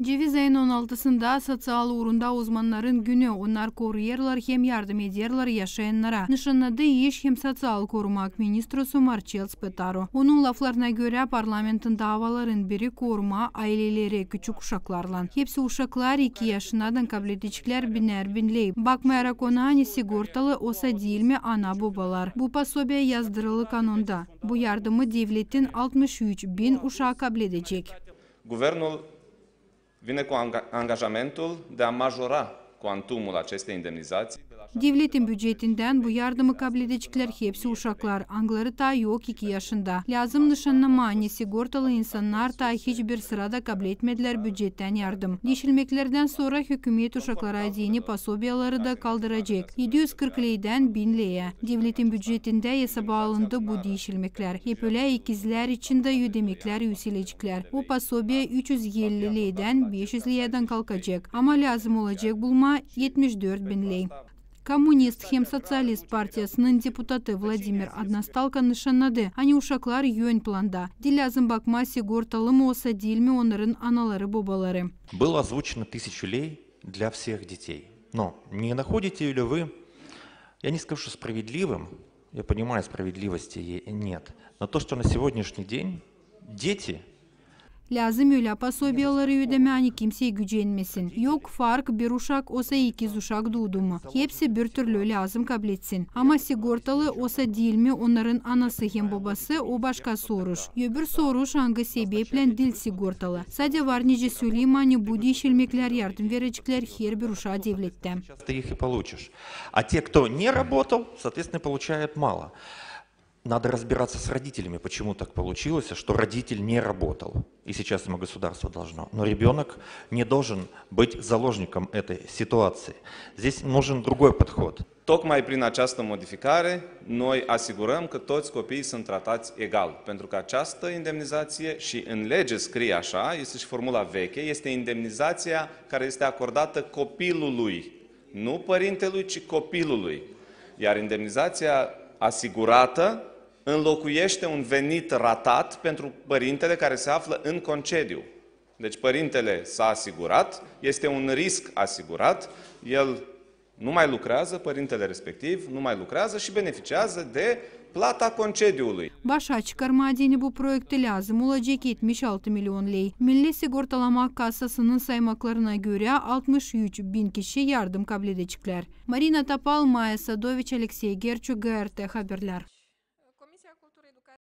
Ceviz ayın 16'sında sosyal uğrunda uzmanların günü, onlar koruyerler hem yardım ederler yaşayanlara. Nişanladı İş hem Sosyal Korumak Ministrosu Marcel Spetaru. Onun laflarına göre parlamentin davaların biri koruma aileleri küçük uşaklarla. Hepsi uşaklar 2 yaşından kabledikler biner binley. Bakmayarak ona hani sigortalı olsa değil mi ana babalar. Bu pasobe yazdırılı kanunda. Bu yardımı devletin 63.000 uşağı kabledecek. Guvernul vine cu angajamentul de a majora cuantumul acestei indemnizații. Devletin bücretinden bu yardımı kabul edecekler hepsi uşaklar. Angları ta yok 2 yaşında. Lazım nişanlama hani sigortalı insanlar ta hiçbir sırada kabul etmediler bücretten yardım. Değişilmeklerden sonra hükümet uşaklara dini pasobiyaları da kaldıracak. 740 leyden 1000 leye. Devletin bücretinde hesaba alındı bu değişilmekler. Hep öyle ikizler için de ödemekler yükselecekler. Bu pasobiya 350 leyden 500 leyeden kalkacak. Ama lazım olacak bulma 74.000 ley. Komünist hem Sosyalist partiyasının deputatı Vladimir Adnostalka nişanladı. Hani uşaklar yön planda. Dilazım bakma sigortalı mı olsa değil mi onların anaları babaları. Было озвучено 1000 лей для всех детей. Но не находите ли вы, я не скажу, что справедливым, я понимаю, справедливости нет, но то, что на сегодняшний день дети Lazım öyle pasobiyaları ödeme hani kimseye gücenmesin. Yok fark bir uşak olsa 2 uşak doğdu mu. Hepsi bir türlü lazım kabul etsin. Ama sigortalı olsa değil mi onların anası hem babası o başka soruş. Öbür soruş hangi sebeple dil sigortalı. Sadece var nice söyleyeyim hani bu değişilmekler yardım verecekler her bir uşağı devletten. Ты их и получишь. А те, кто не работал, соответственно, получают мало. Надо разбираться с родителями, почему так получилось, что родитель не работал. И сейчас ему государство должно. Но rебенок не должен быть заложником этой ситуации. Здесь нужен другой подход. Tocmai prin această modificare, noi asigurăm că toți copiii sunt tratați egal. Pentru că această indemnizație, și în lege scrie așa, este și formula veche, este indemnizația care este acordată copilului. Nu părintelui, ci copilului. Iar indemnizația asigurată înlocuiește un venit ratat pentru părintele care se află în concediu. Deci părintele s-a asigurat, este un risc asigurat, el nu mai lucrează, părintele respectiv nu mai lucrează și beneficiază de plata concediului. Başa çıkarma adını bu projekte lazım olacak 76 milyon lei. Milli Sigortalama Kassası'nın saymaklarına göre 63.000 kişi yardım kabul edecekler. Marina Tapal, Maya Sadoviç, Alexey Gerçuk, GRT Haberler.